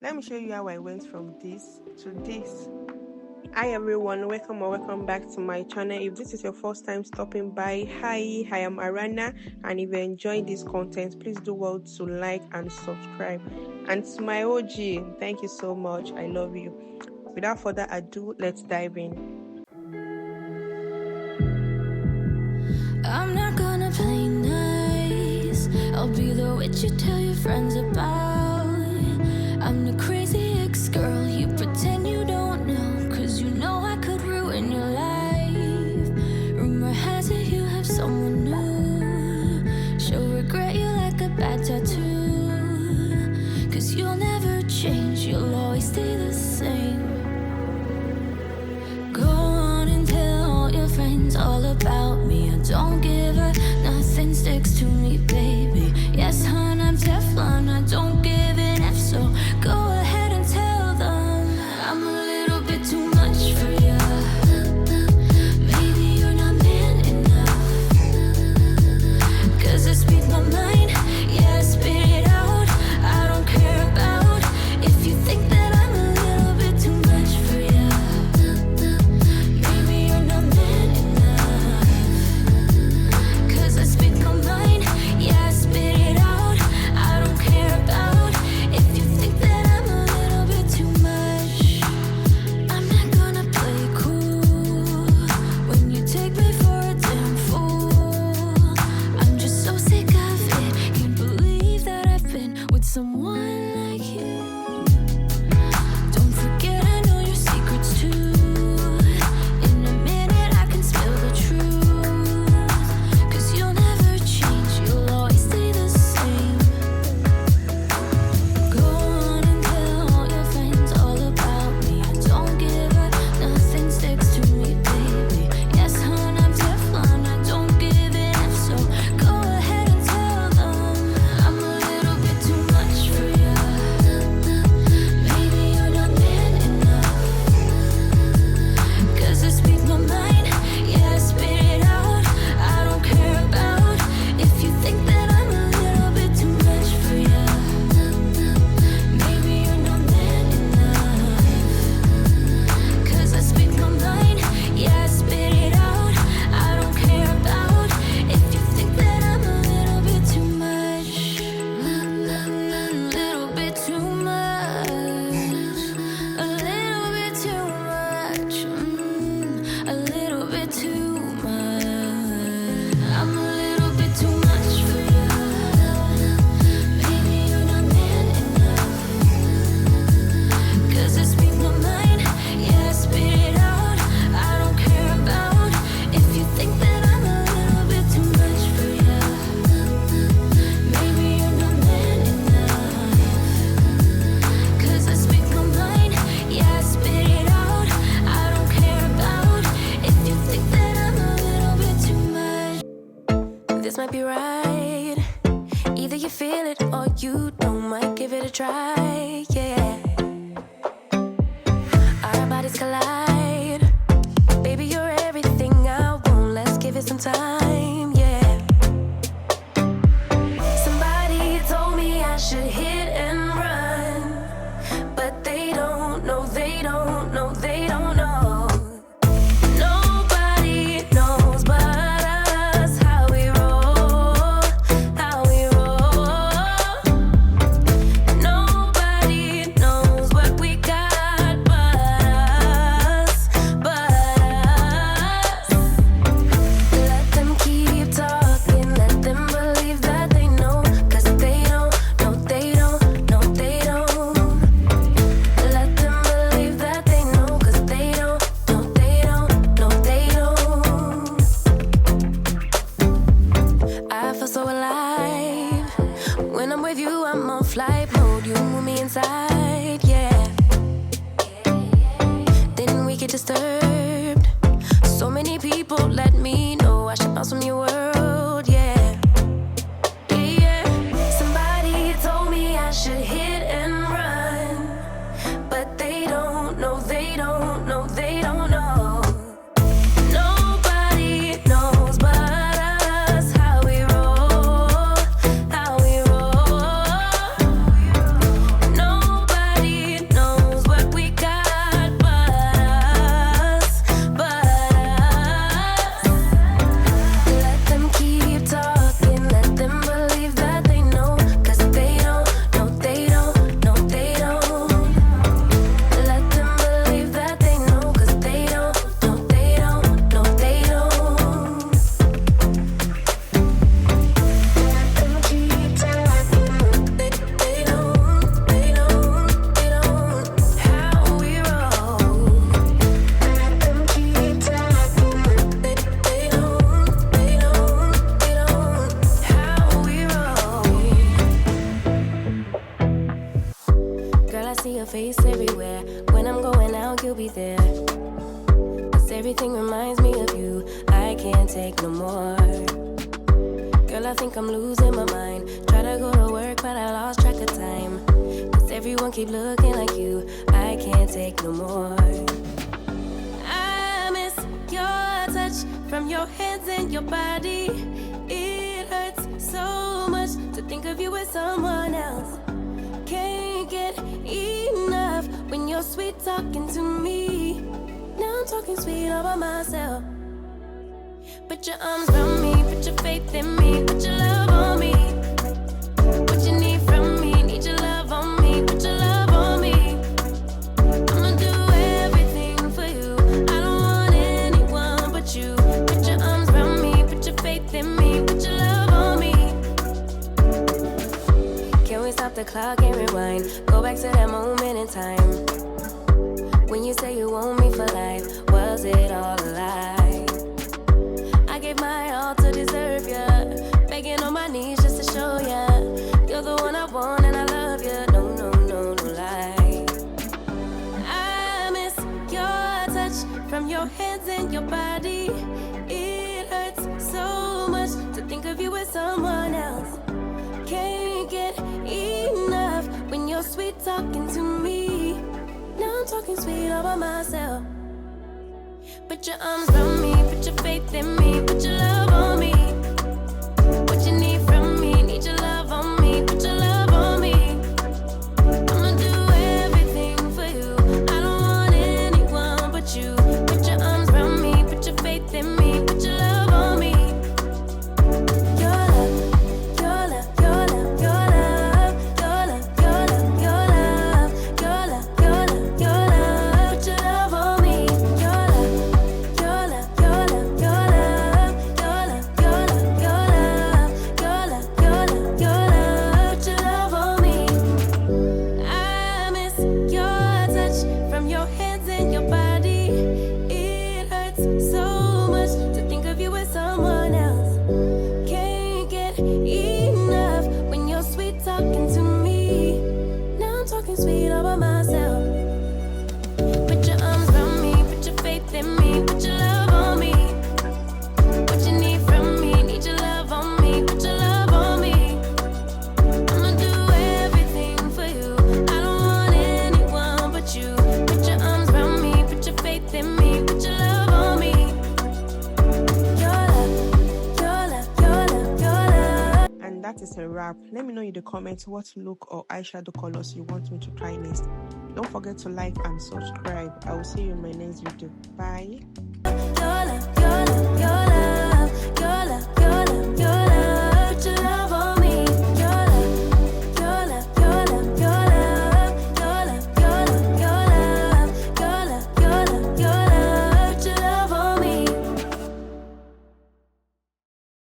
Let me show you how I went from this to this. Hi everyone, welcome or welcome back to my channel. If this is your first time stopping by, hi, I am Arana, and if you're enjoying this content, please do well to like and subscribe. And to my OG, thank you so much. I love you. Without further ado, let's dive in. I'm not gonna play nice. I'll be the witch you tell your friends about. I'm the crazy ex-girl you pretend you don't know, 'cause you know I could ruin your life. Rumor has it you have someone new. She'll regret you like a bad tattoo, 'cause you'll never change, you'll always stay the same. Go on and tell all your friends all about me. I don't give a nothing sticks to me, baby. Yes, hon, I'm Teflon, I don't give an F, so go ahead and tell them I'm a little bit too much for ya. Maybe you're not man enough, 'cause I speak my mind, yeah, I spit it out. I don't care about if you think that I'm a little bit too much for ya. Maybe you're not man enough, 'cause I speak my mind, yeah, I spit it out. I don't care about if you think that I'm a little bit too much. I'm not gonna play cool when you take me for a damn fool. I'm just so sick of it, can't believe that I've been with someone like you. Don't forget I know your secrets too. In a minute I can spill the truth, 'cause you'll never change, you'll always stay the same. Go on and tell all your friends all about me. I don't give a nothing sticks to me, baby. Yes, hon, I'm Teflon, I don't give an F, so go ahead and tell them I'm a little bit too much for ya. Maybe you're not man enough, 'cause I speak my mind, yeah, I spit it out. I don't care about if you think that I'm a little bit too much for ya. Maybe you're not man enough, 'cause I speak my mind, yeah, I spit it out. I don't care about if you think that I'm a little bit too much. Little bit too much. A little bit too much. A little bit too much. I'm a little bit too much for ya. Maybe you're not man enough, 'cause I speak my mind, yeah, I spit it out. I don't care about if you think that I'm a little bit too much for ya. Maybe you're not man enough, 'cause I speak my mind, yeah, I spit it out. I don't care about if you think that I'm a little bit too much. This might be right. Either you feel it or you don't. Might give it a try, yeah. Our bodies collide. Baby, you're everything I want. Let's give it some time, yeah. Somebody told me I should hit and run, but they don't know, they don't know, they don't know. Nobody knows but us how we roll, how we roll. Nobody knows what we got but us, but us. Let them keep I see your face everywhere. When I'm going out, you'll be there. 'Cause everything reminds me of you. I can't take no more. Girl, I think I'm losing my mind. Try to go to work, but I lost track of time. 'Cause everyone keep looking like you. I can't take no more. I miss your touch from your hands and your body. It hurts so much to think of you as someone else. Can't get enough when you're sweet talking to me. Now I'm talking sweet all by myself. Put your arms around me, put your faith in me, put your love on me. What you need from me, need your love on me, put your love on me. I'ma do everything for you. I don't want anyone but you. Put your arms around me, put your faith in me, put your love on me. Can we stop the clock and rewind? Go back to that moment in time when you say you want me for life. Was it all a lie? I gave my all to deserve ya, begging on my knees just to show ya you're the one I want and I love ya. No, no, no, no lie. I miss your touch from your hands and your body. It hurts so much to think of you as someone else. Can't get enough when you're sweet talking to me. Now I'm talking sweet all by myself. Put your arms around me, put your faith in me, put your love on me. What you need from me, need your love on me, put your love on me. I'ma do everything for you. I don't want anyone but you. Put your arms around me, put your faith in me, put your love on me. Your love, your love, your love, your love, your love, your love, your love, your love, your love, your love, put your love on me. Your love, your love, your love, your love, your love, your love, your love, your love, your love, your love, put your love on me. I miss your touch from your hands and your body. It hurts so much to think of you as someone else. Can't get enough when you're sweet talking to me. Now I'm talking sweet all by myself. Put your arms around me, put your faith in me, put your love on me. What you need from me, need your love on me, put your love on me. I'ma do everything for you. I don't want anyone but you. Put your arms around me, put your faith in me, put your love on me. Your love, your love, your love, your love. And that is a wrap. Let me know in the comments what look or eyeshadow colors you want me to try next. Don't forget to like and subscribe. I will see you in my next video. Bye. Your love,